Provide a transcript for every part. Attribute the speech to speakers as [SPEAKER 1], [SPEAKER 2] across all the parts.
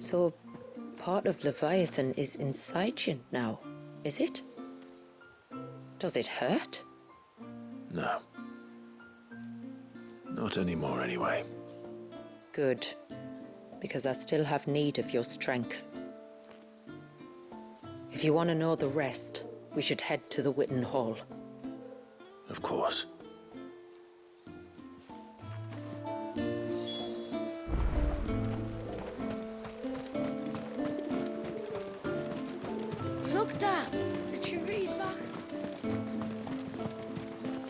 [SPEAKER 1] So, part of Leviathan is inside you now, is it? Does it hurt?
[SPEAKER 2] No. Not anymore, anyway.
[SPEAKER 1] Good, because I still have need of your strength. If you want to know the rest, we should head to the Witten Hall.
[SPEAKER 2] Of course.
[SPEAKER 3] Look, Dad, the cherry's back.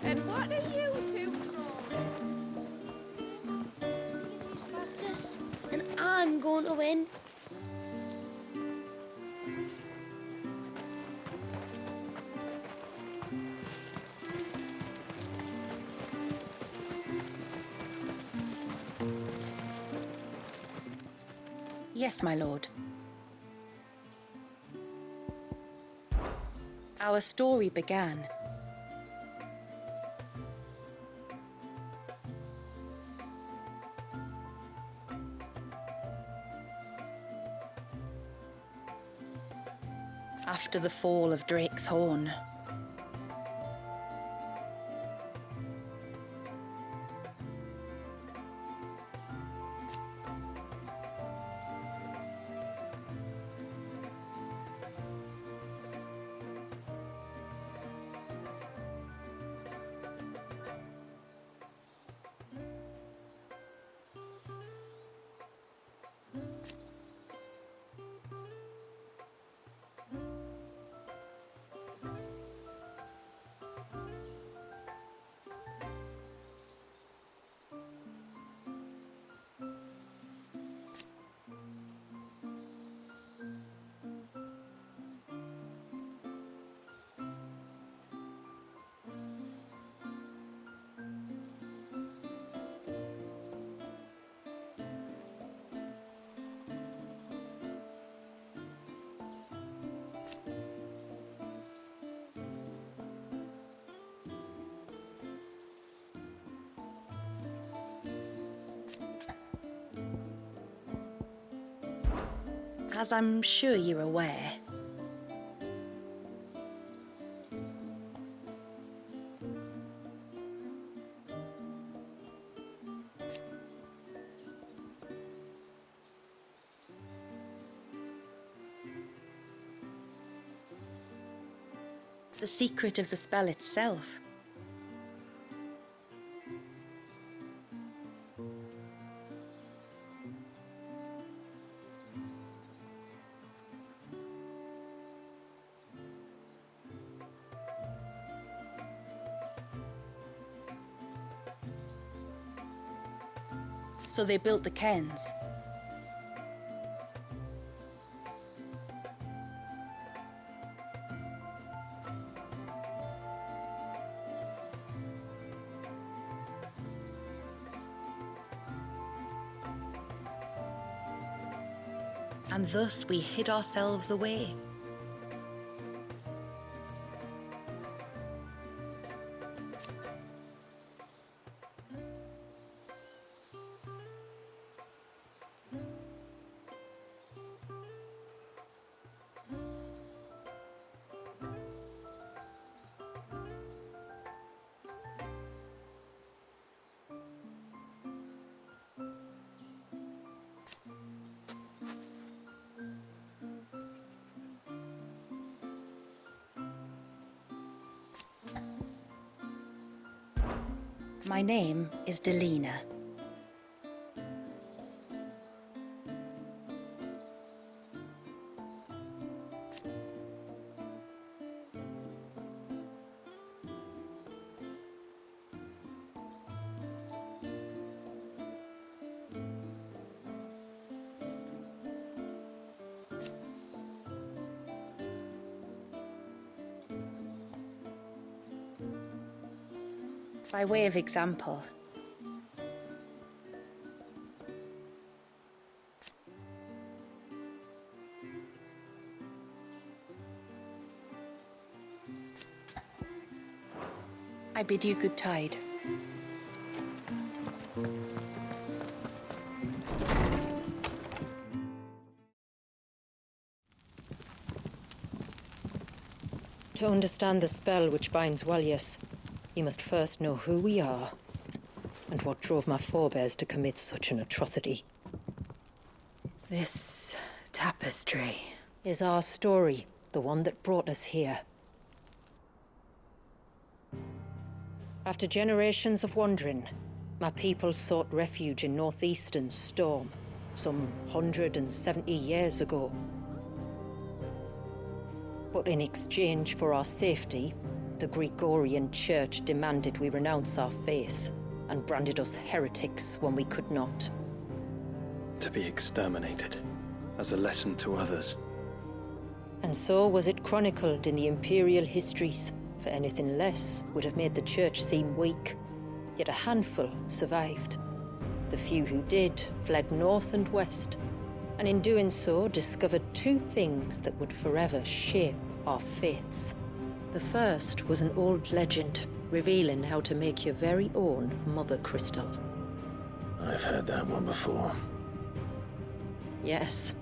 [SPEAKER 3] And what are you two crawling? See who's fastest, and I'm going to win.
[SPEAKER 4] Yes, my lord. Our story began. After the fall of Drake's Horn. As I'm sure you're aware, the secret of the spell itself. So they built the cairns. And thus we hid ourselves away. My name is Delina. By way of example, I bid you good tide.
[SPEAKER 1] To understand the spell which binds Walyas, you must first know who we are, and what drove my forebears to commit such an atrocity. This tapestry is our story, the one that brought us here. After generations of wandering, my people sought refuge in northeastern Storm, some 170 years ago. But in exchange for our safety, the Gregorian Church demanded we renounce our faith and branded us heretics when we could not.
[SPEAKER 5] To be exterminated, as a lesson to others.
[SPEAKER 1] And so was it chronicled in the imperial histories, for anything less would have made the Church seem weak. Yet a handful survived. The few who did fled north and west, and in doing so discovered two things that would forever shape our fates. The first was an old legend, revealing how to make your very own mother crystal.
[SPEAKER 2] I've heard that one before.
[SPEAKER 1] Yes,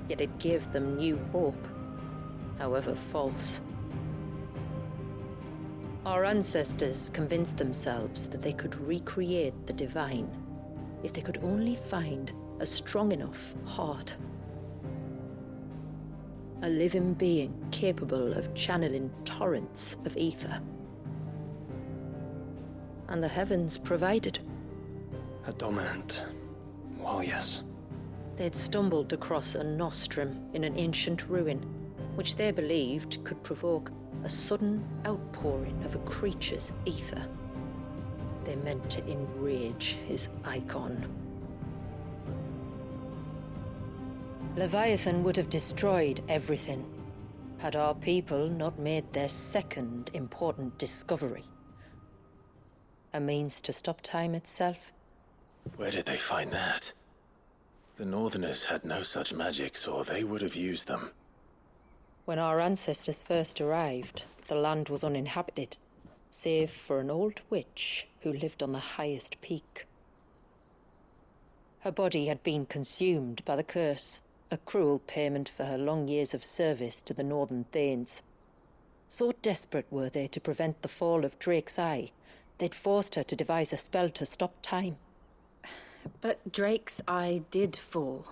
[SPEAKER 1] yet it gave them new hope, however false. Our ancestors convinced themselves that they could recreate the divine if they could only find a strong enough heart. A living being capable of channeling torrents of ether. And the heavens provided.
[SPEAKER 5] A dominant Walyas.
[SPEAKER 1] They'd stumbled across a nostrum in an ancient ruin, which they believed could provoke a sudden outpouring of a creature's ether. They meant to enrage his icon. Leviathan would have destroyed everything, had our people not made their second important discovery. A means to stop time itself.
[SPEAKER 2] Where did they find that? The Northerners had no such magics, or they would have used them.
[SPEAKER 1] When our ancestors first arrived, the land was uninhabited, save for an old witch who lived on the highest peak. Her body had been consumed by the curse, a cruel payment for her long years of service to the Northern Thanes. So desperate were they to prevent the fall of Drake's Eye, they'd forced her to devise a spell to stop time.
[SPEAKER 6] But Drake's Eye did fall.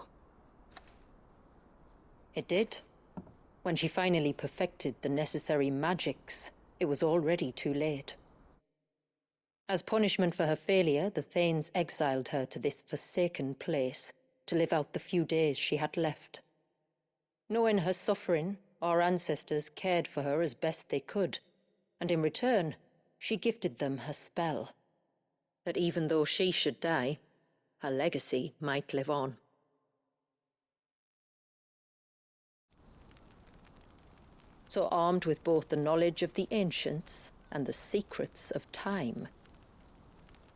[SPEAKER 1] It did. When she finally perfected the necessary magics, it was already too late. As punishment for her failure, the Thanes exiled her to this forsaken place to live out the few days she had left. Knowing her suffering, our ancestors cared for her as best they could, and in return, she gifted them her spell. That even though she should die, her legacy might live on. So armed with both the knowledge of the ancients and the secrets of time,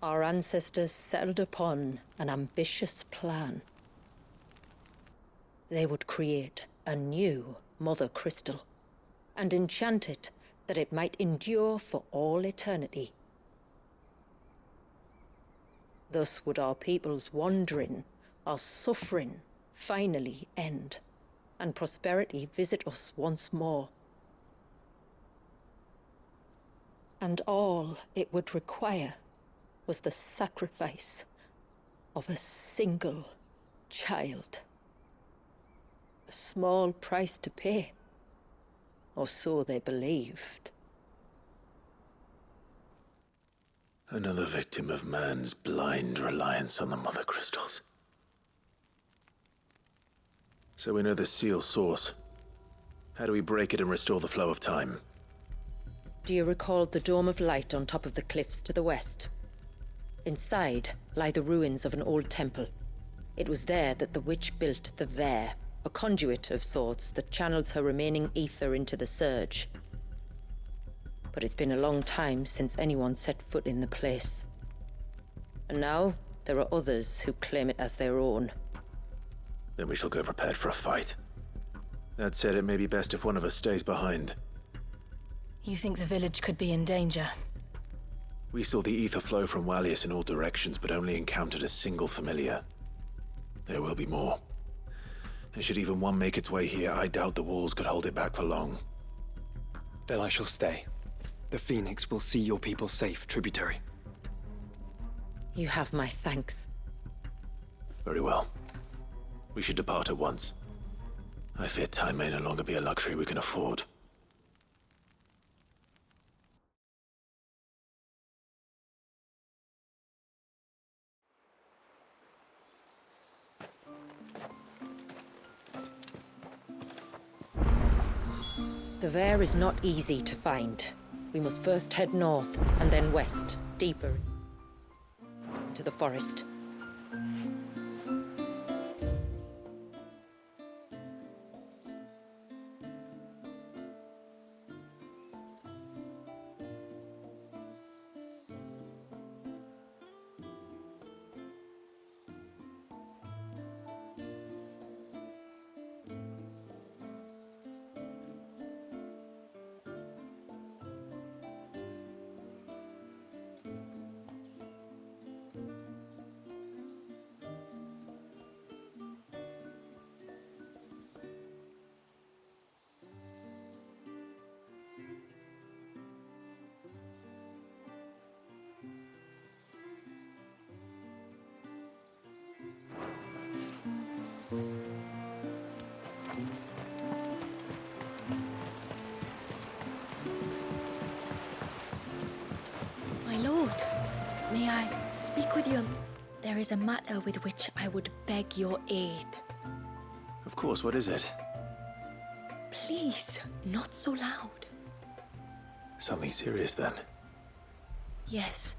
[SPEAKER 1] our ancestors settled upon an ambitious plan. They would create a new Mother Crystal and enchant it that it might endure for all eternity. Thus would our people's wandering, our suffering, finally end, and prosperity visit us once more. And all it would require was the sacrifice of a single child. A small price to pay, or so they believed.
[SPEAKER 2] Another victim of man's blind reliance on the Mother Crystals. So we know the seal's source. How do we break it and restore the flow of time?
[SPEAKER 1] Do you recall the dome of light on top of the cliffs to the west? Inside lie the ruins of an old temple. It was there that the witch built the Vare, a conduit of sorts that channels her remaining ether into the surge. But it's been a long time since anyone set foot in the place. And now, there are others who claim it as their own.
[SPEAKER 2] Then we shall go prepared for a fight. That said, it may be best if one of us stays behind.
[SPEAKER 6] You think the village could be in danger?
[SPEAKER 2] We saw the ether flow from Walyas in all directions, but only encountered a single familiar. There will be more. And should even one make its way here, I doubt the walls could hold it back for long.
[SPEAKER 5] Then I shall stay. The Phoenix will see your people safe, tributary.
[SPEAKER 1] You have my thanks.
[SPEAKER 2] Very well. We should depart at once. I fear time may no longer be a luxury we can afford.
[SPEAKER 1] The Vare is not easy to find. We must first head north, and then west, deeper into the forest.
[SPEAKER 3] My lord, may I speak with you? There is a matter with which I would beg your aid.
[SPEAKER 2] Of course, what is it?
[SPEAKER 3] Please, not so loud.
[SPEAKER 2] Something serious, then?
[SPEAKER 3] Yes.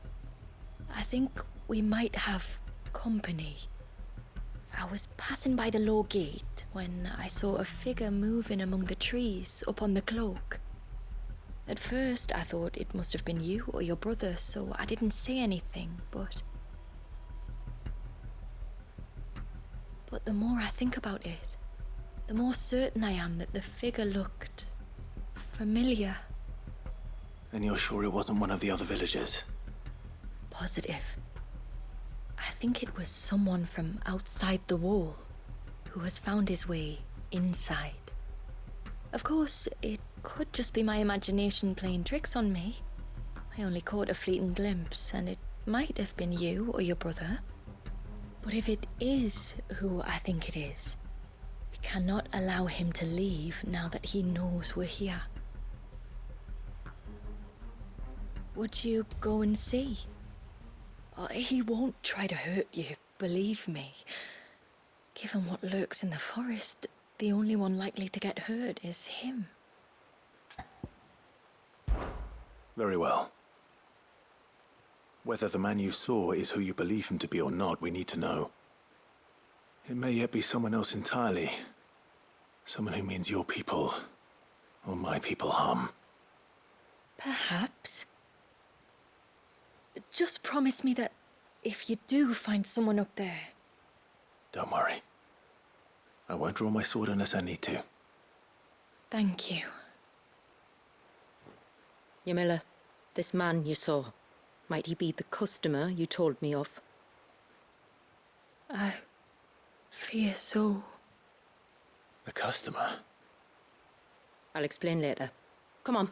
[SPEAKER 3] I think we might have company. I was passing by the low gate when I saw a figure moving among the trees up on the cloak. At first, I thought it must have been you or your brother, so I didn't say anything, but the more I think about it, the more certain I am that the figure looked familiar.
[SPEAKER 2] And you're sure it wasn't one of the other villagers?
[SPEAKER 3] Positive. I think it was someone from outside the wall who has found his way inside. Of course, it could just be my imagination playing tricks on me. I only caught a fleeting glimpse, and it might have been you or your brother. But if it is who I think it is, we cannot allow him to leave now that he knows we're here. Would you go and see? Oh, he won't try to hurt you, believe me. Given what lurks in the forest, the only one likely to get hurt is him.
[SPEAKER 2] Very well. Whether the man you saw is who you believe him to be or not, we need to know. It may yet be someone else entirely. Someone who means your people, or my people, harm.
[SPEAKER 3] Perhaps. Just promise me that if you do find someone up there...
[SPEAKER 2] Don't worry. I won't draw my sword unless I need to.
[SPEAKER 3] Thank you.
[SPEAKER 1] Yamila, this man you saw, might he be the customer you told me of?
[SPEAKER 3] I fear so.
[SPEAKER 2] The customer?
[SPEAKER 1] I'll explain later. Come on.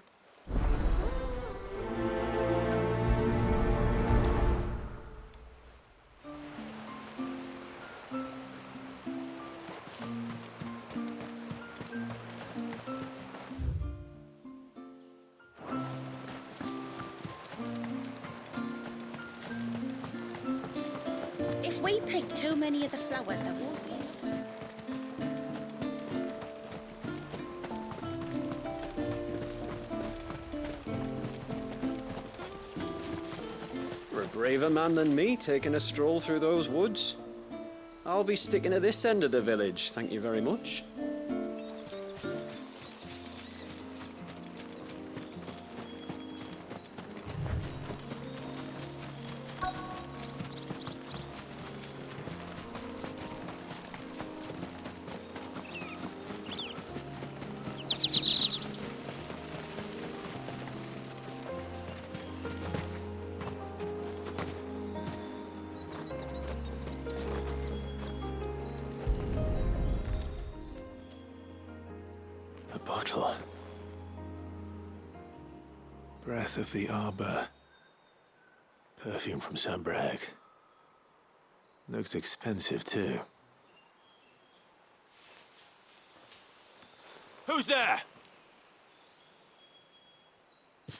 [SPEAKER 4] If we pick too many of the flowers, there won't be.
[SPEAKER 7] You're a braver man than me, taking a stroll through those woods. I'll be sticking at this end of the village, thank you very much.
[SPEAKER 2] A bottle. Breath of the arbor. Perfume from Sunbrag. Looks expensive, too. Who's there?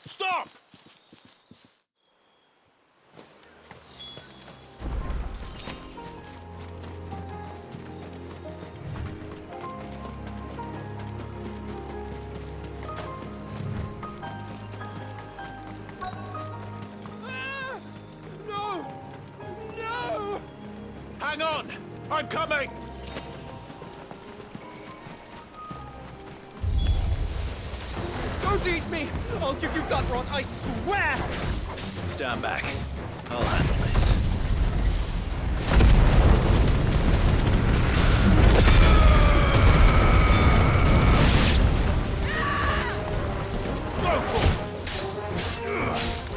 [SPEAKER 2] Stop! No! No! Hang on! I'm coming!
[SPEAKER 8] Don't eat me! I'll give you gut rot, I swear!
[SPEAKER 2] Stand back. I'll handle this.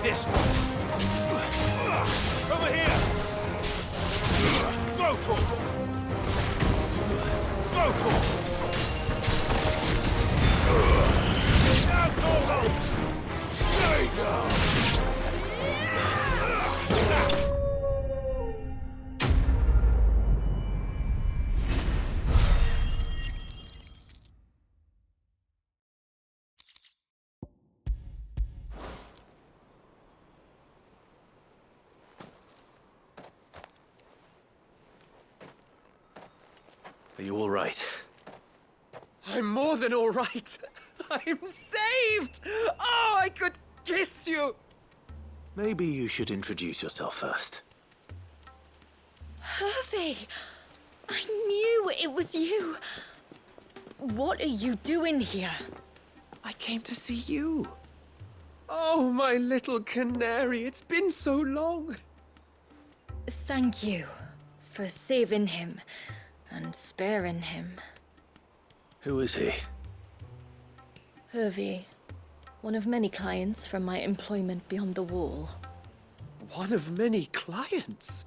[SPEAKER 2] This one. Over here. Go, Tor. Go, Tor. Now, Tor. Stay down. Are you all right?
[SPEAKER 8] I'm more than all right. I'm saved! Oh, I could kiss you!
[SPEAKER 2] Maybe you should introduce yourself first.
[SPEAKER 3] Hervey! I knew it was you. What are you doing here?
[SPEAKER 8] I came to see you. Oh, my little canary, it's been so long.
[SPEAKER 3] Thank you for saving him and sparing him.
[SPEAKER 2] Who is he?
[SPEAKER 3] Hervey, one of many clients from my employment beyond the wall.
[SPEAKER 8] One of many clients?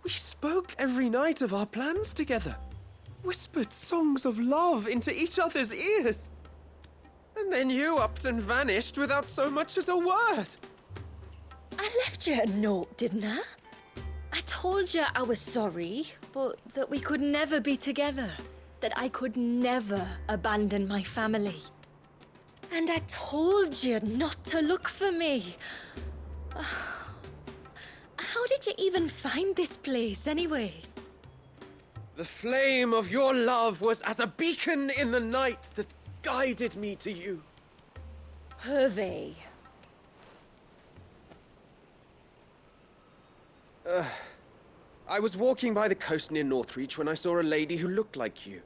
[SPEAKER 8] We spoke every night of our plans together. Whispered songs of love into each other's ears. And then you upped and vanished without so much as a word.
[SPEAKER 3] I left you a note, didn't I? I told you I was sorry, but that we could never be together. That I could never abandon my family. And I told you not to look for me. How did you even find this place, anyway?
[SPEAKER 8] The flame of your love was as a beacon in the night that guided me to you.
[SPEAKER 3] Hervey.
[SPEAKER 8] I was walking by the coast near Northreach when I saw a lady who looked like you.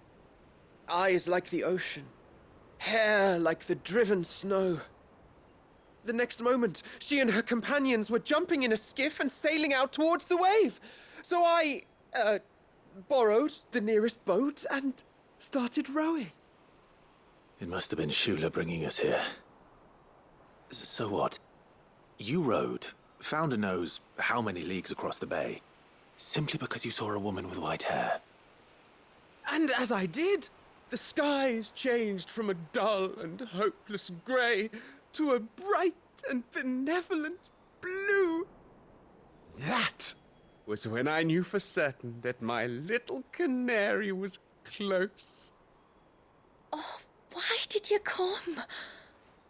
[SPEAKER 8] Eyes like the ocean. Hair like the driven snow. The next moment, she and her companions were jumping in a skiff and sailing out towards the wave. So I, borrowed the nearest boat and started rowing.
[SPEAKER 2] It must have been Shula bringing us here. So what? You rowed, found a nose how many leagues across the bay, simply because you saw a woman with white hair.
[SPEAKER 8] And as I did, the skies changed from a dull and hopeless grey to a bright and benevolent blue. That was when I knew for certain that my little canary was close.
[SPEAKER 3] Oh, why did you come?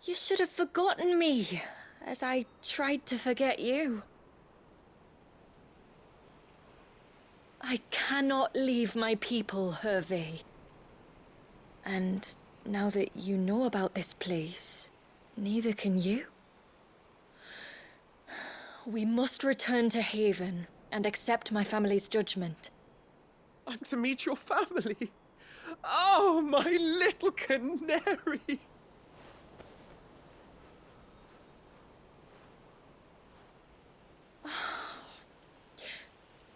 [SPEAKER 3] You should have forgotten me, as I tried to forget you. I cannot leave my people, Hervey. And now that you know about this place, neither can you. We must return to Haven and accept my family's judgment.
[SPEAKER 8] I'm to meet your family. Oh, my little canary.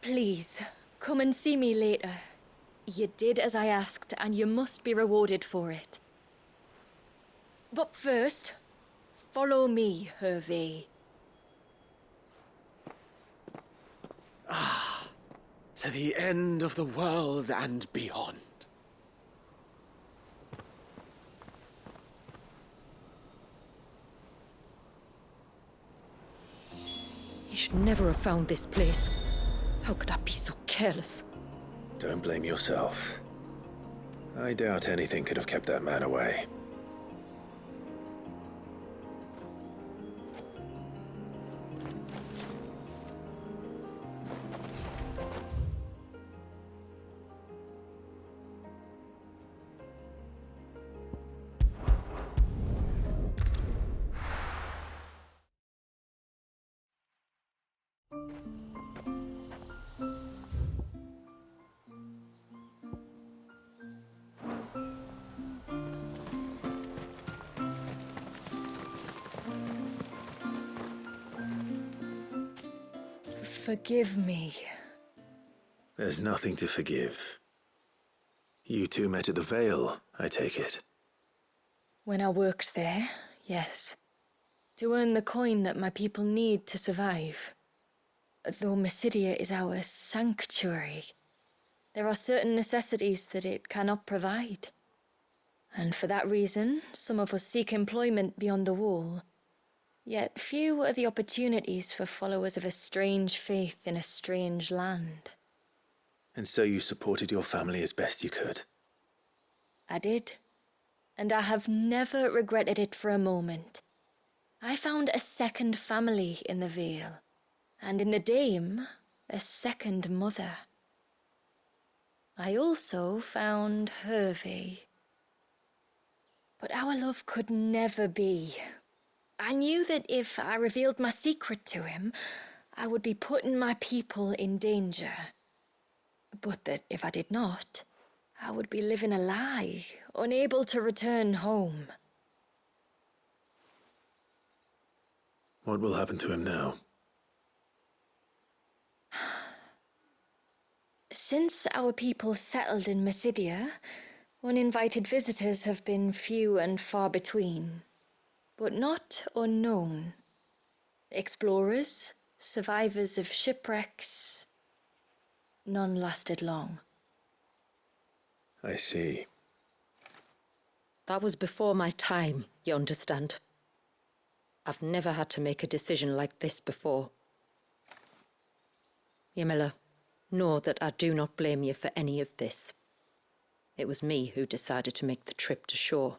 [SPEAKER 3] Please, come and see me later. You did as I asked, and you must be rewarded for it. But first, follow me, Hervey.
[SPEAKER 8] To the end of the world and beyond.
[SPEAKER 1] should never have found this place. How could I be so careless?
[SPEAKER 2] Don't blame yourself. I doubt anything could have kept that man away.
[SPEAKER 3] Forgive me.
[SPEAKER 2] There's nothing to forgive. You two met at the Vale, I take it.
[SPEAKER 3] When I worked there, yes. To earn the coin that my people need to survive. Though Mysidia is our sanctuary, there are certain necessities that it cannot provide. And for that reason, some of us seek employment beyond the wall. Yet few are the opportunities for followers of a strange faith in a strange land.
[SPEAKER 2] And so you supported your family as best you could?
[SPEAKER 3] I did. And I have never regretted it for a moment. I found a second family in the Vale. And in the Dame, a second mother. I also found Hervé. But our love could never be. I knew that if I revealed my secret to him, I would be putting my people in danger. But that if I did not, I would be living a lie, unable to return home.
[SPEAKER 2] What will happen to him now?
[SPEAKER 3] Since our people settled in Mysidia, uninvited visitors have been few and far between. But not unknown. Explorers, survivors of shipwrecks. None lasted long.
[SPEAKER 2] I see.
[SPEAKER 1] That was before my time, you understand? I've never had to make a decision like this before. Yamila, know that I do not blame you for any of this. It was me who decided to make the trip to shore.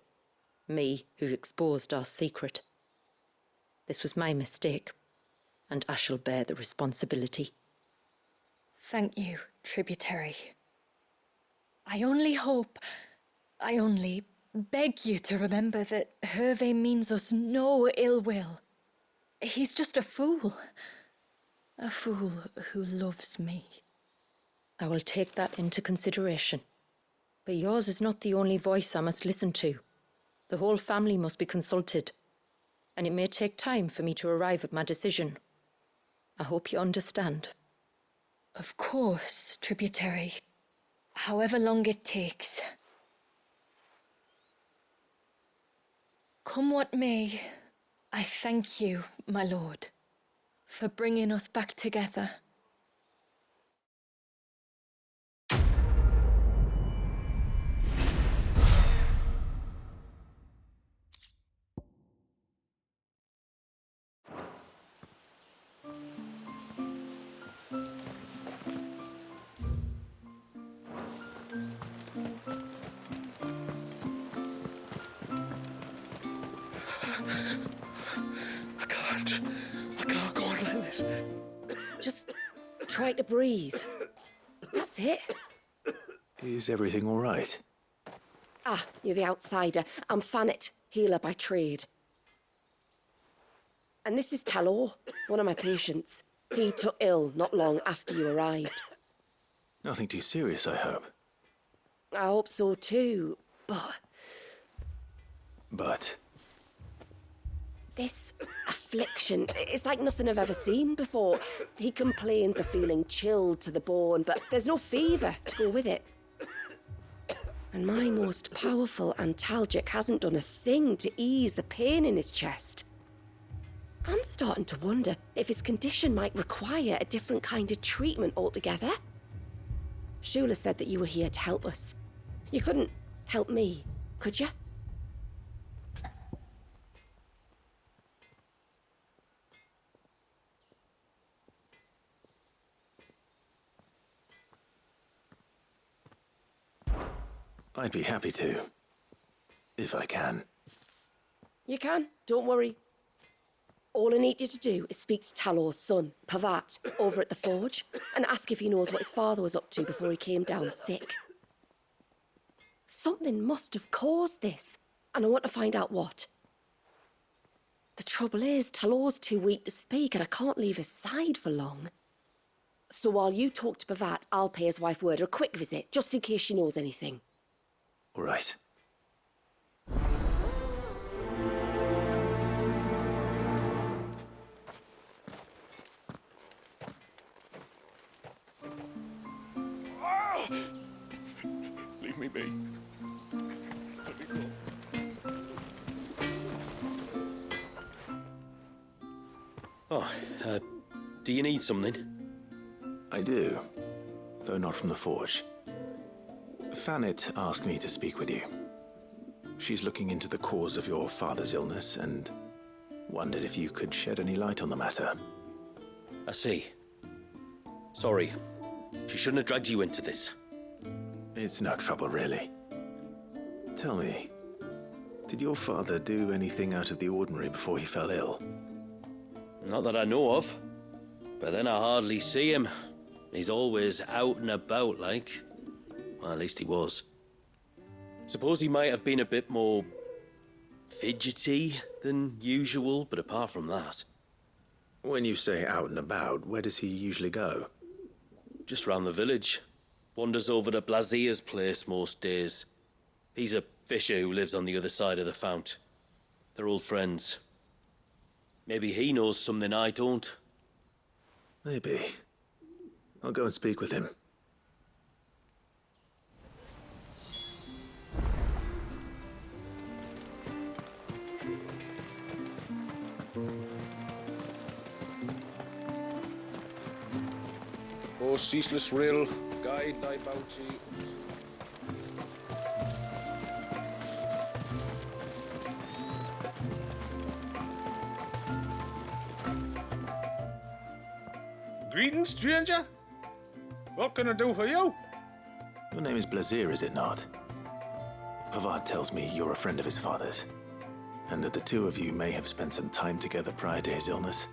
[SPEAKER 1] Me who exposed our secret. This was my mistake, and I shall bear the responsibility.
[SPEAKER 3] Thank you, tributary. I only beg you to remember that Hervé means us no ill will. He's just a fool. A fool who loves me.
[SPEAKER 1] I will take that into consideration. But yours is not the only voice I must listen to. The whole family must be consulted, and it may take time for me to arrive at my decision. I hope you understand.
[SPEAKER 3] Of course, tributary. However long it takes. Come what may, I thank you, my lord, for bringing us back together.
[SPEAKER 5] I can't go on like this.
[SPEAKER 9] Just try to breathe. That's it.
[SPEAKER 2] Is everything all right?
[SPEAKER 9] Ah, you're the outsider. I'm Fannet, healer by trade. And this is Talor, one of my patients. He took ill not long after you arrived.
[SPEAKER 2] Nothing too serious, I hope.
[SPEAKER 9] I hope so too, but...
[SPEAKER 2] But?
[SPEAKER 9] This affliction, it's like nothing I've ever seen before. He complains of feeling chilled to the bone, but there's no fever to go with it. And my most powerful antalgic hasn't done a thing to ease the pain in his chest. I'm starting to wonder if his condition might require a different kind of treatment altogether. Shula said that you were here to help us. You couldn't help me, could you?
[SPEAKER 2] I'd be happy to. If I can.
[SPEAKER 9] You can, don't worry. All I need you to do is speak to Talor's son, Pavat, over at the forge, and ask if he knows what his father was up to before he came down sick. Something must have caused this, and I want to find out what. The trouble is, Talor's too weak to speak, and I can't leave his side for long. So while you talk to Pavat, I'll pay his wife word a quick visit, just in case she knows anything.
[SPEAKER 2] All right.
[SPEAKER 10] Leave me be. Let me go.
[SPEAKER 5] Oh, do you need something?
[SPEAKER 2] I do, though not from the forge. Fanit asked me to speak with you. She's looking into the cause of your father's illness and wondered if you could shed any light on the matter.
[SPEAKER 5] I see. Sorry. She shouldn't have dragged you into this.
[SPEAKER 2] It's no trouble, really. Tell me, did your father do anything out of the ordinary before he fell ill?
[SPEAKER 5] Not that I know of. But then I hardly see him. He's always out and about, like. Well, at least he was. Suppose he might have been a bit more fidgety than usual, but apart from that...
[SPEAKER 2] When you say out and about, where does he usually go?
[SPEAKER 5] Just round the village. Wanders over to Blazier's place most days. He's a fisher who lives on the other side of the fount. They're old friends. Maybe he knows something I don't.
[SPEAKER 2] Maybe. I'll go and speak with him.
[SPEAKER 10] O ceaseless rill, guide thy bounty. Greetings, stranger. What can I do for you?
[SPEAKER 2] Your name is Blazier, is it not? Pavad tells me you're a friend of his father's, and that the two of you may have spent some time together prior to his illness.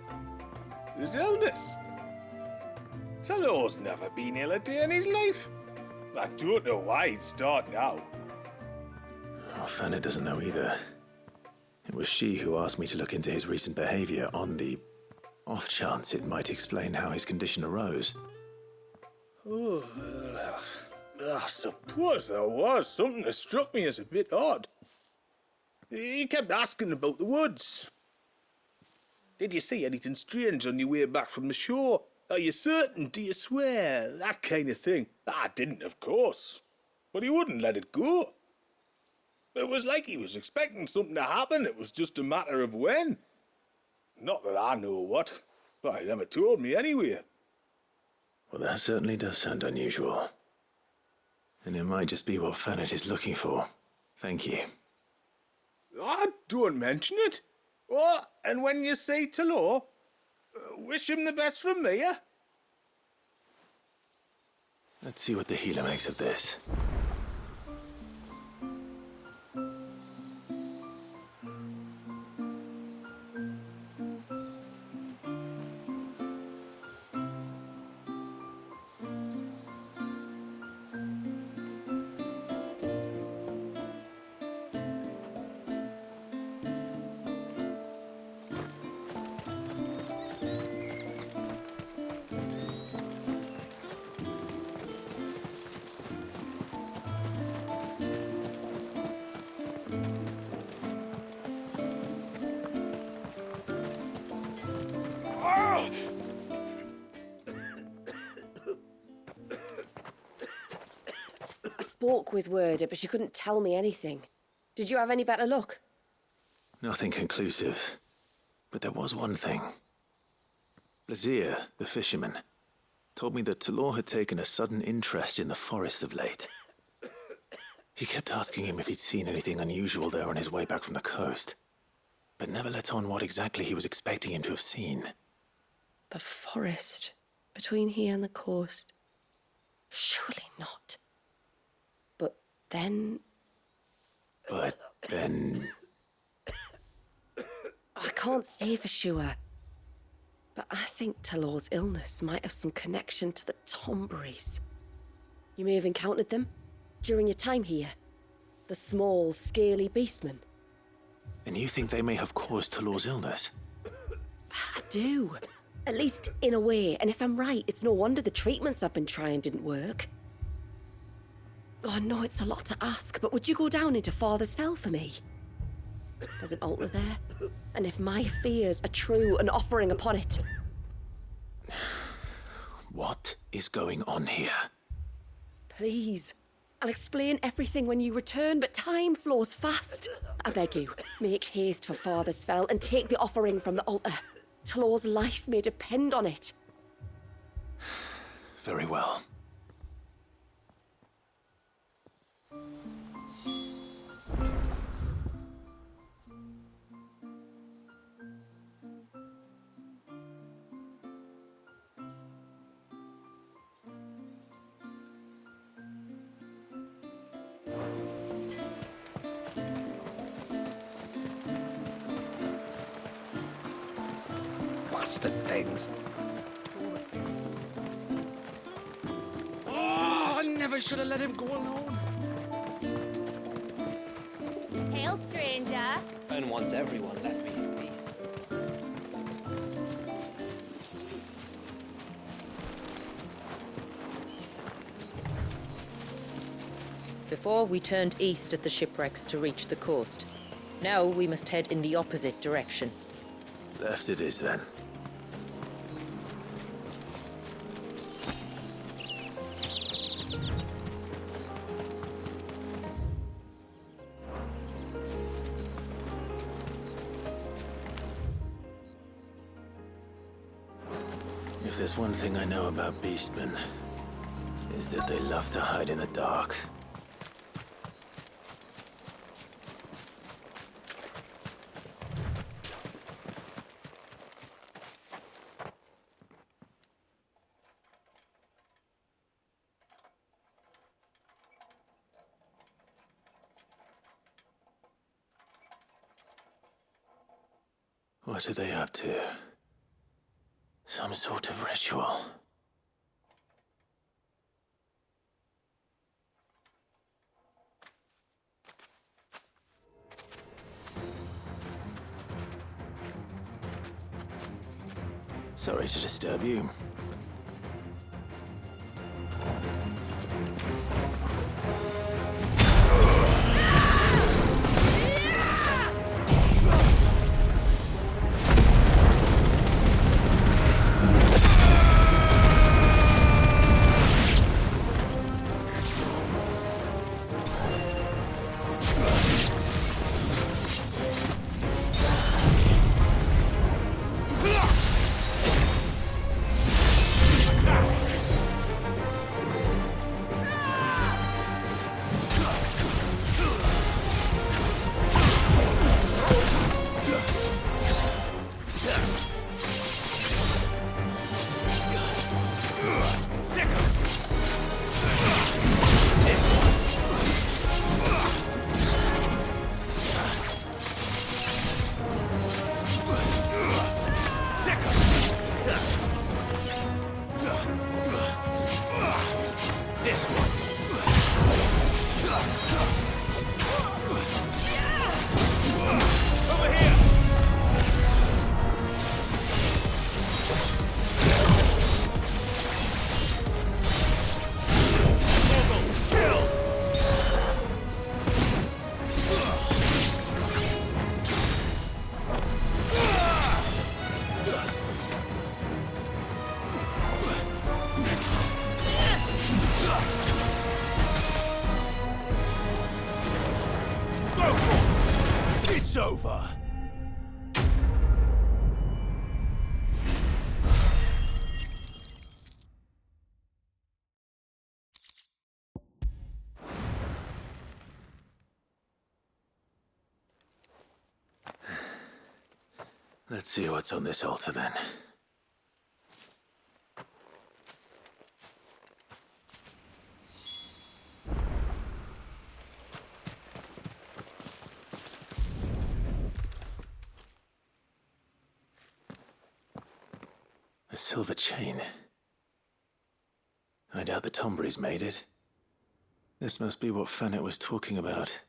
[SPEAKER 10] His illness? Talor's never been ill a day in his life. I don't know why he'd start now.
[SPEAKER 2] Oh, Fanny doesn't know either. It was she who asked me to look into his recent behavior on the off chance it might explain how his condition arose.
[SPEAKER 10] Oh, I suppose there was something that struck me as a bit odd. He kept asking about the woods. Did you see anything strange on your way back from the shore? Are you certain? Do you swear? That kind of thing. I didn't, of course. But he wouldn't let it go. It was like he was expecting something to happen. It was just a matter of when. Not that I know what, but he never told me anyway.
[SPEAKER 2] Well, that certainly does sound unusual. And it might just be what Fanit is looking for. Thank you.
[SPEAKER 10] Don't mention it. Oh, and when you say Talor, wish him the best from me, eh?
[SPEAKER 2] Let's see what the healer makes of this.
[SPEAKER 9] I spoke with Werder, but she couldn't tell me anything. Did you have any better luck?
[SPEAKER 2] Nothing conclusive. But there was one thing. Blazier, the fisherman, told me that Talor had taken a sudden interest in the forest of late. He kept asking him if he'd seen anything unusual there on his way back from the coast, but never let on what exactly he was expecting him to have seen.
[SPEAKER 9] The forest between here and the coast. Surely not. But then
[SPEAKER 2] But then...
[SPEAKER 9] I can't say for sure. But I think Talor's illness might have some connection to the Tomberries. You may have encountered them during your time here. The small, scaly beastmen.
[SPEAKER 2] And you think they may have caused Talor's illness?
[SPEAKER 9] I do. At least in a way. And if I'm right, it's no wonder the treatments I've been trying didn't work. Oh, I know it's a lot to ask, but would you go down into Father's Fell for me? There's an altar there, and if my fears are true, an offering upon it.
[SPEAKER 2] What is going on here?
[SPEAKER 9] Please. I'll explain everything when you return, but time flows fast. I beg you, make haste for Father's Fell and take the offering from the altar. Talor's life may depend on it.
[SPEAKER 2] Very well.
[SPEAKER 11] Bastard things. Oh, I never should have let him go alone.
[SPEAKER 4] Hail, stranger.
[SPEAKER 11] And once everyone left me in peace.
[SPEAKER 1] Before, we turned east at the shipwrecks to reach the coast. Now we must head in the opposite direction.
[SPEAKER 2] Left it is, then. If there's one thing I know about beastmen, is that they love to hide in the dark. What are they up to? Some sort of ritual. Sorry to disturb you. It's over. Let's see what's on this altar then. silver chain. I doubt the Tomberries made it. This must be what Fennec was talking about.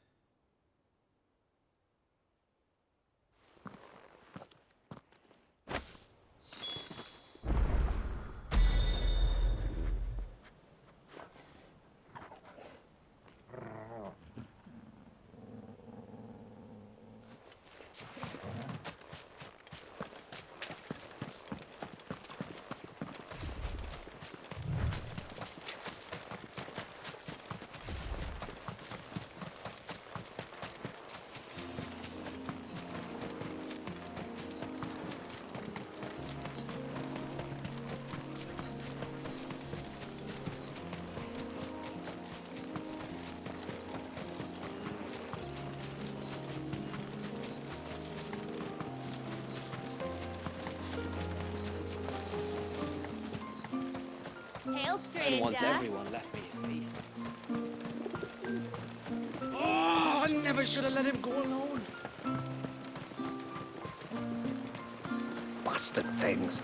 [SPEAKER 4] Hail, stranger.
[SPEAKER 11] And once everyone left me in peace. Oh, I never should have let him go alone. Bastard things.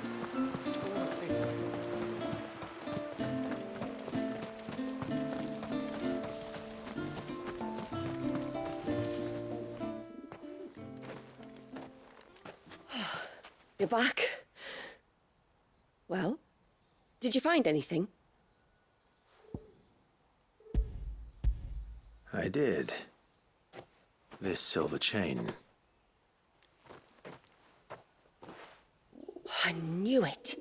[SPEAKER 9] You're back. Well, did you find anything?
[SPEAKER 2] I did. This silver chain.
[SPEAKER 9] I knew it.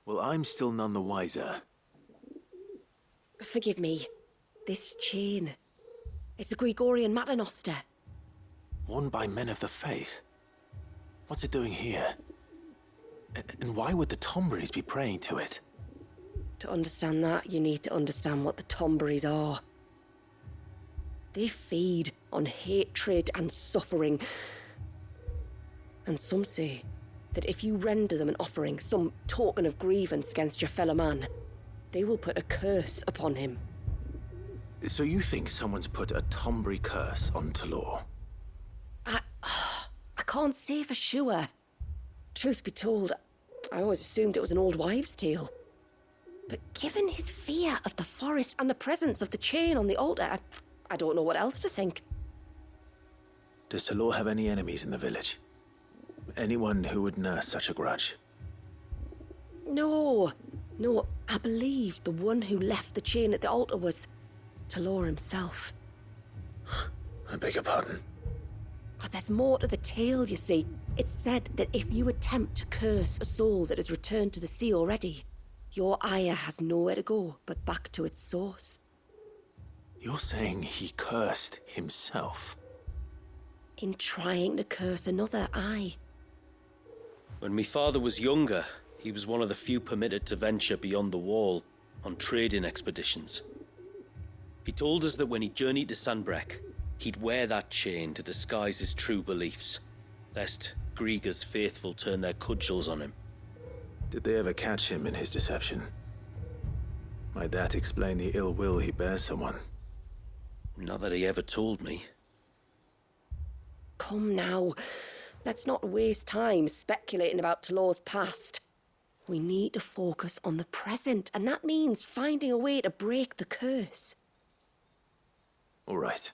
[SPEAKER 2] Well, I'm still none the wiser.
[SPEAKER 9] Forgive me. This chain. It's a Gregorian Maternoster.
[SPEAKER 2] Worn by men of the faith. What's it doing here? And why would the Tomberries be praying to it?
[SPEAKER 9] To understand that, you need to understand what the Tomberries are. They feed on hatred and suffering. And some say that if you render them an offering, some token of grievance against your fellow man, they will put a curse upon him.
[SPEAKER 2] So you think someone's put a Tomberry curse on Talor?
[SPEAKER 9] I can't say for sure. Truth be told, I always assumed it was an old wives' tale. But given his fear of the forest and the presence of the chain on the altar, I don't know what else to think.
[SPEAKER 2] Does Talor have any enemies in the village? Anyone who would nurse such a grudge?
[SPEAKER 9] No, I believe the one who left the chain at the altar was Talor himself.
[SPEAKER 2] I beg your pardon?
[SPEAKER 9] But there's more to the tale, you see. It's said that if you attempt to curse a soul that has returned to the sea already, your ire has nowhere to go but back to its source.
[SPEAKER 2] You're saying he cursed himself?
[SPEAKER 9] In trying to curse another, aye.
[SPEAKER 5] When my father was younger, he was one of the few permitted to venture beyond the wall on trading expeditions. He told us that when he journeyed to Sanbreque, he'd wear that chain to disguise his true beliefs, lest Grieger's faithful turn their cudgels on him.
[SPEAKER 2] Did they ever catch him in his deception? Might that explain the ill will he bears someone?
[SPEAKER 5] Not that he ever told me.
[SPEAKER 9] Come now, let's not waste time speculating about Talor's past. We need to focus on the present, and that means finding a way to break the curse.
[SPEAKER 2] All right.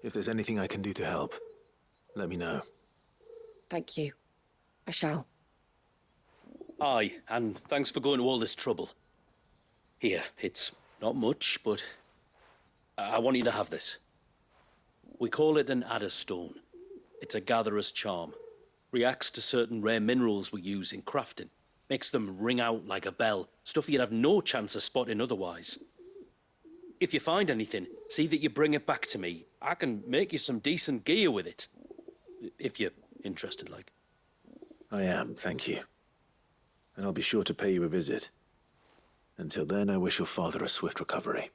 [SPEAKER 2] If there's anything I can do to help, let me know.
[SPEAKER 9] Thank you. I shall.
[SPEAKER 5] Aye, and thanks for going to all this trouble. Here, it's not much, but I want you to have this. We call it an adder stone. It's a gatherer's charm. Reacts to certain rare minerals we use in crafting. Makes them ring out like a bell, stuff you'd have no chance of spotting otherwise. If you find anything, see that you bring it back to me. I can make you some decent gear with it. If you're interested, like.
[SPEAKER 2] I am, thank you. And I'll be sure to pay you a visit. Until then, I wish your father a swift recovery.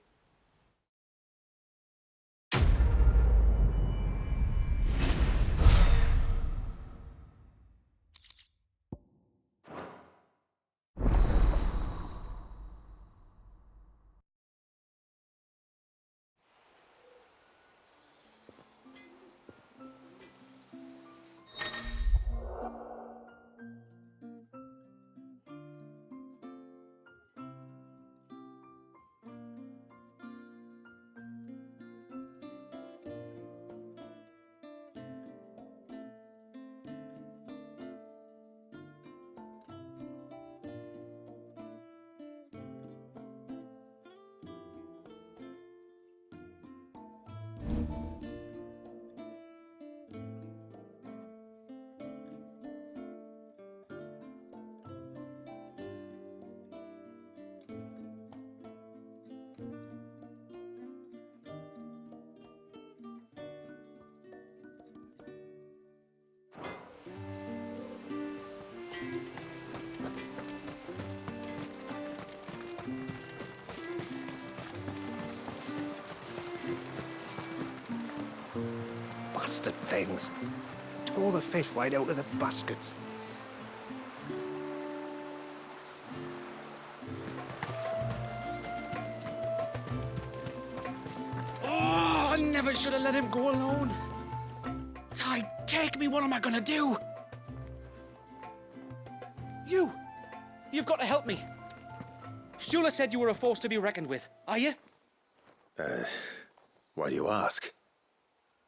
[SPEAKER 11] Bastard things. Tore the fish right out of the baskets. Oh, I never should have let him go alone. Ty, take me, what am I gonna do? You've got to help me. Shula said you were a force to be reckoned with. Are you?
[SPEAKER 2] Why do you ask?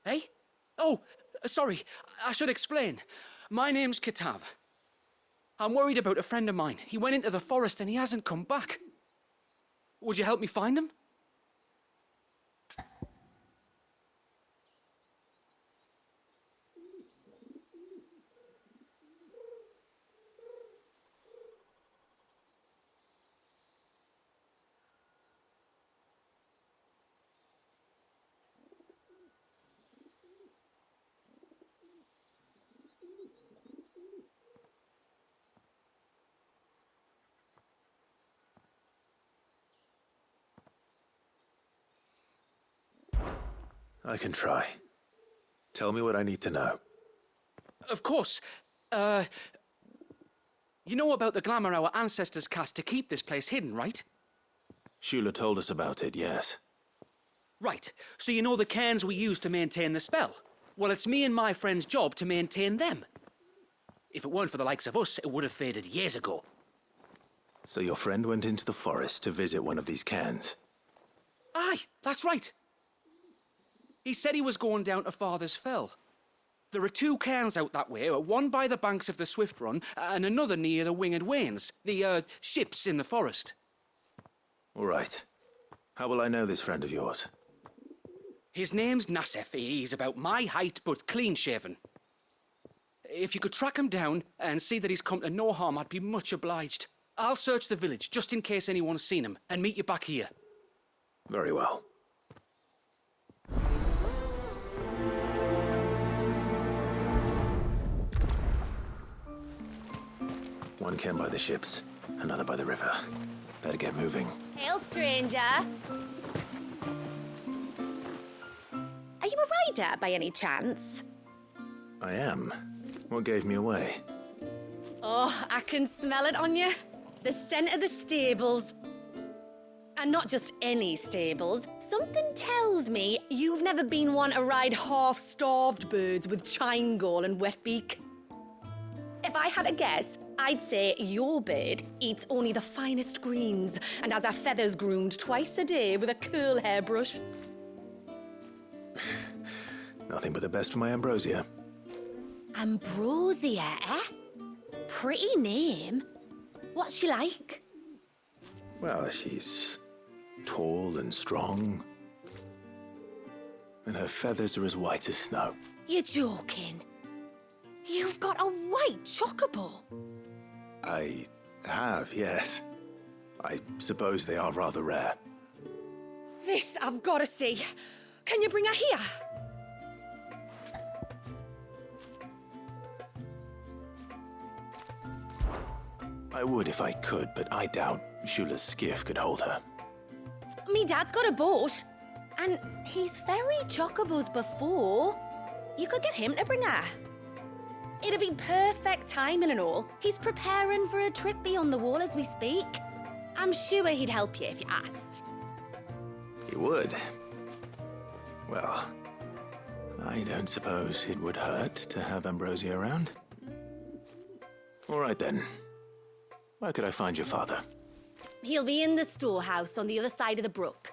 [SPEAKER 11] Eh? Oh, sorry. I should explain. My name's Kitav. I'm worried about a friend of mine. He went into the forest and he hasn't come back. Would you help me find him?
[SPEAKER 2] I can try. Tell me what I need to know.
[SPEAKER 11] Of course. You know about the glamour our ancestors cast to keep this place hidden, right?
[SPEAKER 2] Shula told us about it, yes.
[SPEAKER 11] Right. So you know the cairns we use to maintain the spell? Well, it's me and my friend's job to maintain them. If it weren't for the likes of us, it would have faded years ago.
[SPEAKER 2] So your friend went into the forest to visit one of these cairns?
[SPEAKER 11] Aye, that's right. He said he was going down to Father's Fell. There are 2 cairns out that way, one by the banks of the Swift Run, and another near the Winged Wains, the, ships in the forest.
[SPEAKER 2] All right. How will I know this friend of yours?
[SPEAKER 11] His name's Nassef. He's about my height, but clean-shaven. If you could track him down and see that he's come to no harm, I'd be much obliged. I'll search the village, just in case anyone's seen him, and meet you back here.
[SPEAKER 2] Very well. One cairn by the ships, another by the river. Better get moving.
[SPEAKER 4] Hail, stranger. Are you a rider by any chance?
[SPEAKER 2] I am. What gave me away?
[SPEAKER 4] Oh, I can smell it on you. The scent of the stables. And not just any stables. Something tells me you've never been one to ride half-starved birds with chine-gall and wet beak. If I had a guess, I'd say your bird eats only the finest greens and has her feathers groomed twice a day with a curl hairbrush.
[SPEAKER 2] Nothing but the best for my ambrosia.
[SPEAKER 4] Ambrosia, eh? Pretty name. What's she like?
[SPEAKER 2] Well, she's tall and strong. And her feathers are as white as snow.
[SPEAKER 4] You're joking. You've got a white chocobo.
[SPEAKER 2] I have, yes. I suppose they are rather rare.
[SPEAKER 4] This I've got to see. Can you bring her here?
[SPEAKER 2] I would if I could, but I doubt Shula's skiff could hold her.
[SPEAKER 4] Me dad's got a boat. And he's ferried chocobos before. You could get him to bring her. It'd be perfect timing and all. He's preparing for a trip beyond the wall as we speak. I'm sure he'd help you if you asked.
[SPEAKER 2] He would. Well, I don't suppose it would hurt to have Ambrosia around. All right then. Where could I find your father?
[SPEAKER 4] He'll be in the storehouse on the other side of the brook.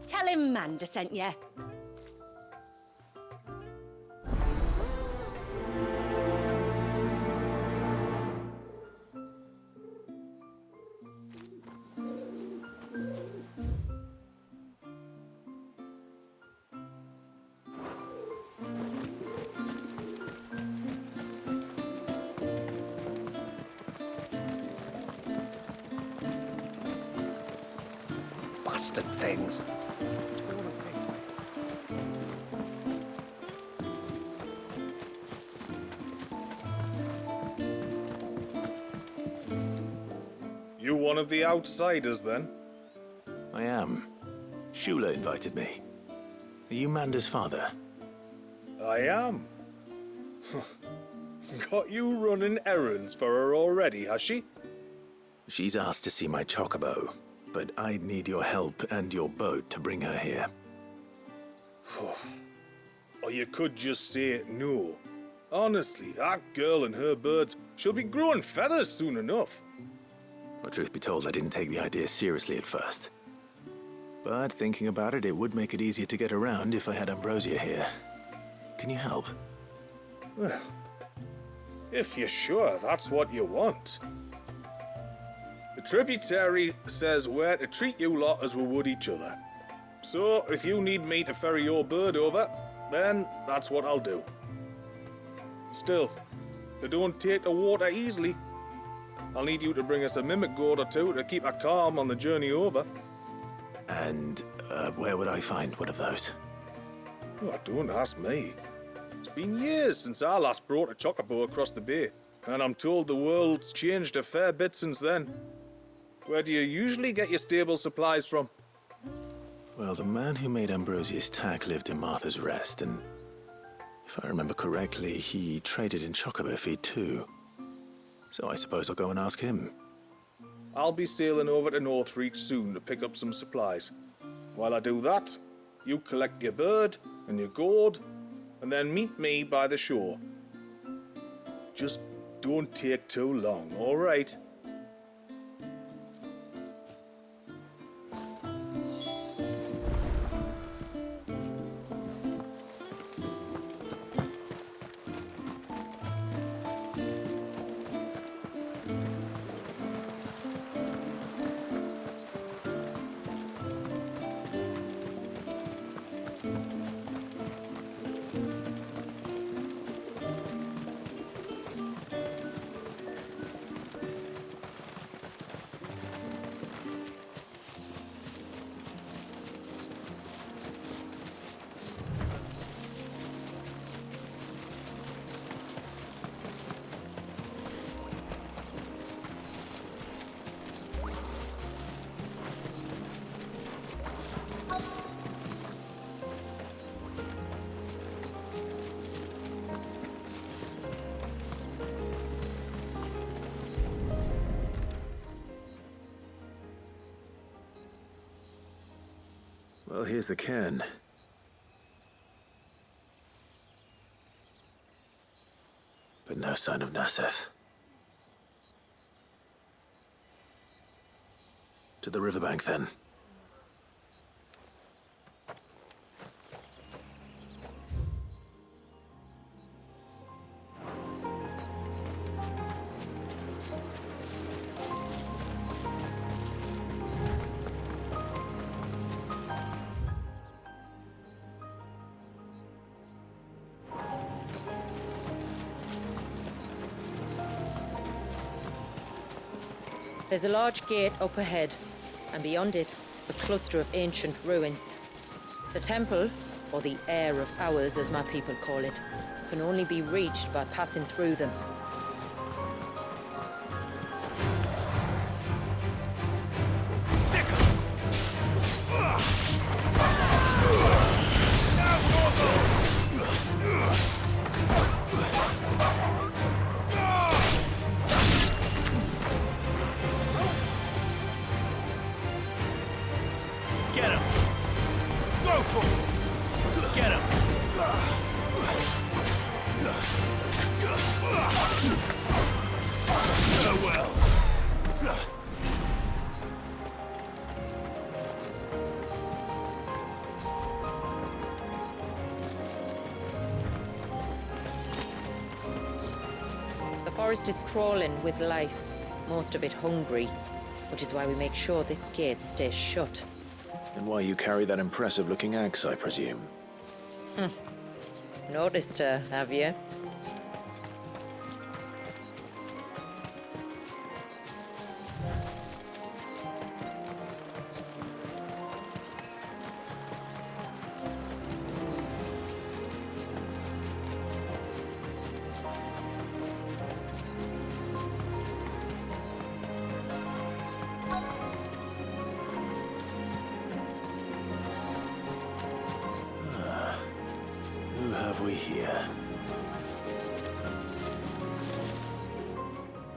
[SPEAKER 4] Tell him Manda sent you.
[SPEAKER 11] Bastard things.
[SPEAKER 10] You one of the outsiders, then?
[SPEAKER 2] I am. Shula invited me. Are you Manda's father?
[SPEAKER 10] I am. Got you running errands for her already, has she?
[SPEAKER 2] She's asked to see my chocobo, but I'd need your help and your boat to bring her here.
[SPEAKER 10] Or you could just say no. Honestly, that girl and her birds, she'll be growing feathers soon enough.
[SPEAKER 2] Well, truth be told, I didn't take the idea seriously at first. But thinking about it, it would make it easier to get around if I had Ambrosia here. Can you help?
[SPEAKER 10] Well, if you're sure that's what you want. The tributary says we're to treat you lot as we would each other. So, if you need me to ferry your bird over, then that's what I'll do. Still, they don't take the water easily. I'll need you to bring us a mimic gourd or two to keep her calm on the journey over.
[SPEAKER 2] And where would I find one of those?
[SPEAKER 10] Oh, don't ask me. It's been years since I last brought a chocobo across the bay, and I'm told the world's changed a fair bit since then. Where do you usually get your stable supplies from?
[SPEAKER 2] Well, the man who made Ambrosia's tack lived in Martha's Rest, and if I remember correctly, he traded in chocobo feed too. So I suppose I'll go and ask him.
[SPEAKER 10] I'll be sailing over to Northreach soon to pick up some supplies. While I do that, you collect your bird and your gourd, and then meet me by the shore. Just don't take too long, all right?
[SPEAKER 2] Well, here's the cairn. But no sign of Nasef. To the riverbank, then.
[SPEAKER 1] There's a large gate up ahead, and beyond it, a cluster of ancient ruins. The temple, or the Heir of Hours as my people call it, can only be reached by passing through them. The forest is crawling with life, most of it hungry, which is why we make sure this gate stays shut.
[SPEAKER 2] And why you carry that impressive-looking axe, I presume?
[SPEAKER 1] Noticed her, have you?
[SPEAKER 2] we here?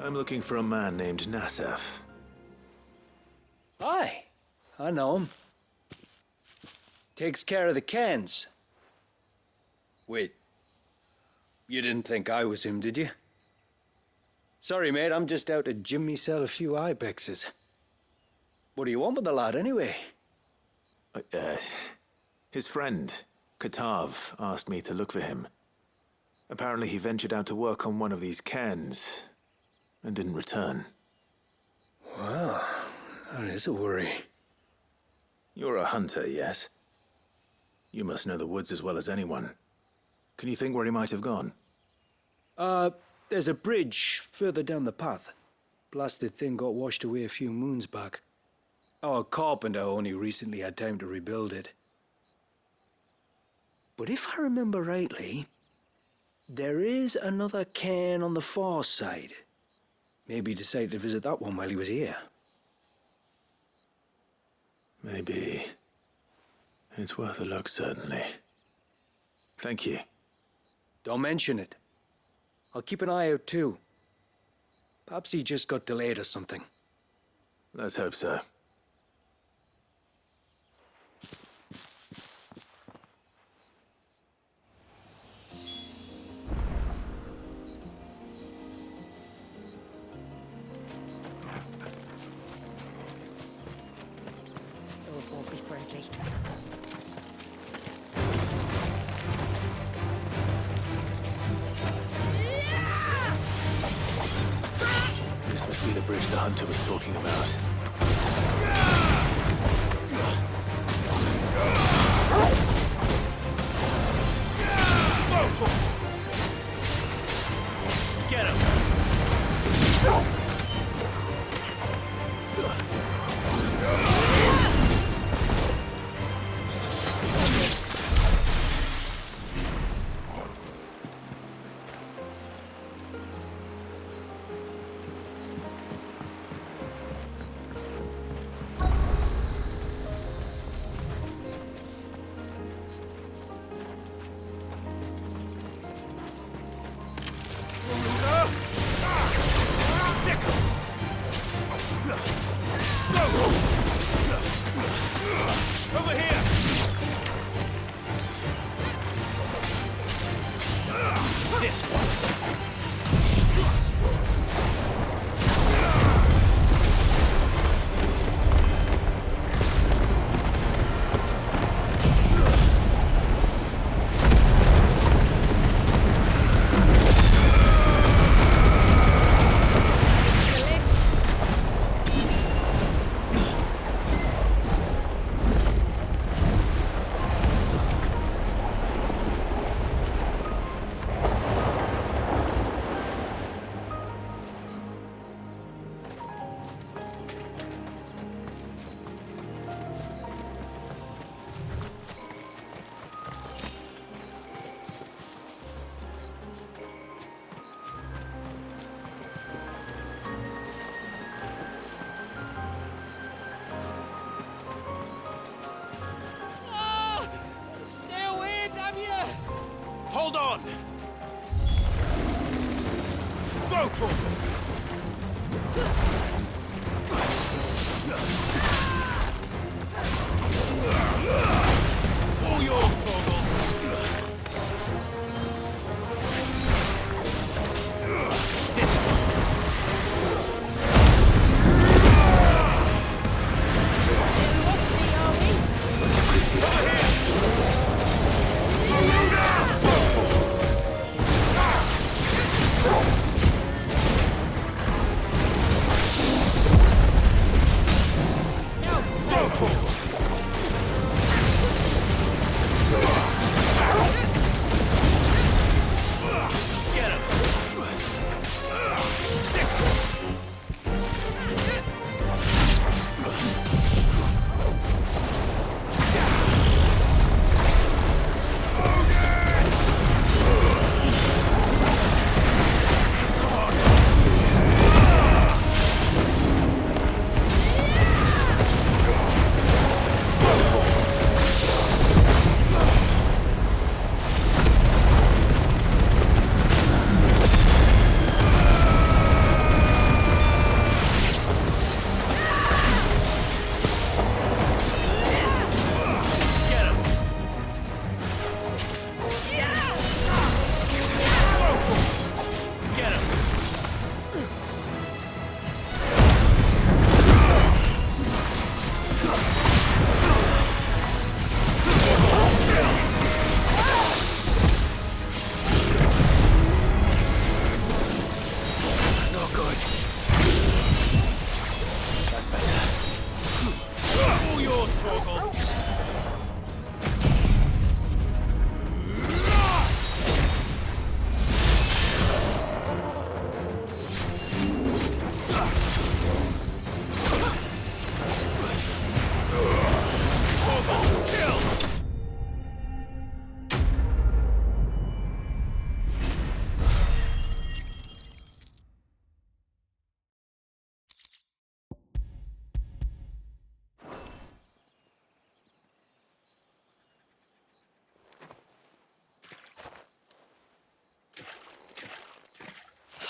[SPEAKER 2] I'm looking for a man named Nassef.
[SPEAKER 12] Aye, I know him. Takes care of the cans. Wait, you didn't think I was him, did you? Sorry, mate, I'm just out to jimmy sell a few ibexes. What do you want with the lad, anyway?
[SPEAKER 2] His friend, Katav, asked me to look for him. Apparently he ventured out to work on one of these cairns and didn't return.
[SPEAKER 12] Well, that is a worry.
[SPEAKER 2] You're a hunter, yes? You must know the woods as well as anyone. Can you think where he might have gone?
[SPEAKER 12] There's a bridge further down the path. Blasted thing got washed away a few moons back. Our carpenter only recently had time to rebuild it. But if I remember rightly, there is another cairn on the far side. Maybe he decided to visit that one while he was here.
[SPEAKER 2] Maybe. It's worth a look, certainly. Thank you.
[SPEAKER 12] Don't mention it. I'll keep an eye out too. Perhaps he just got delayed or something.
[SPEAKER 2] Let's hope so.
[SPEAKER 1] Those won't be friendly.
[SPEAKER 2] This must be the bridge the hunter was talking about. Get him!
[SPEAKER 10] Over here! This one! Hold on! Go, Torgal! All yours, Torgal! This one! Over here!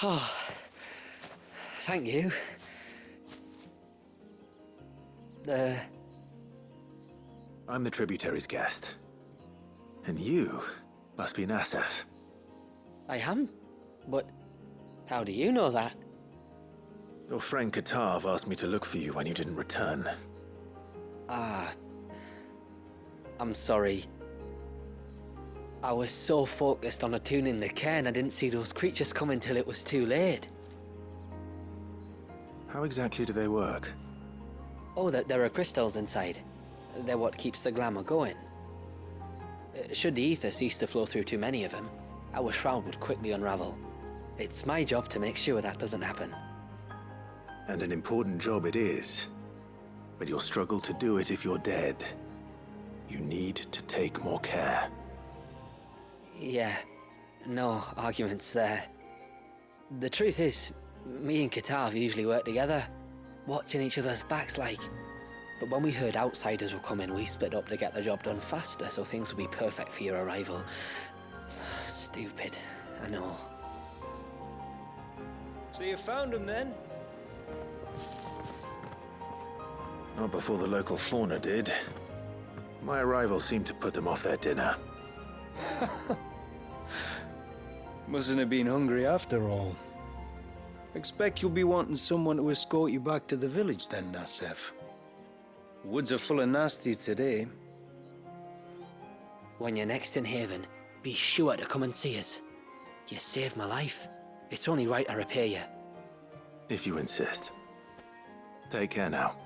[SPEAKER 11] Oh, thank you.
[SPEAKER 2] I'm the tributary's guest. And you must be Nassef.
[SPEAKER 11] I am? But how do you know that?
[SPEAKER 2] Your friend Katav asked me to look for you when you didn't return.
[SPEAKER 11] Ah, I'm sorry. I was so focused on attuning the cairn, I didn't see those creatures come until it was too late.
[SPEAKER 2] How exactly do they work?
[SPEAKER 11] Oh, there are crystals inside. They're what keeps the glamour going. Should the ether cease to flow through too many of them, our shroud would quickly unravel. It's my job to make sure that doesn't happen.
[SPEAKER 2] And an important job it is. But you'll struggle to do it if you're dead. You need to take more care.
[SPEAKER 11] Yeah, no arguments there. The truth is, me and Katav usually work together, watching each other's backs like. But when we heard outsiders were coming, we split up to get the job done faster, so things would be perfect for your arrival. Stupid, I know.
[SPEAKER 12] So you found him then?
[SPEAKER 2] Not before the local fauna did. My arrival seemed to put them off their dinner.
[SPEAKER 12] Mustn't have been hungry after all. Expect you'll be wanting someone to escort you back to the village then, Nassef. Woods are full of nasties today.
[SPEAKER 11] When you're next in Haven, be sure to come and see us. You saved my life. It's only right I repay you.
[SPEAKER 2] If you insist. Take care now.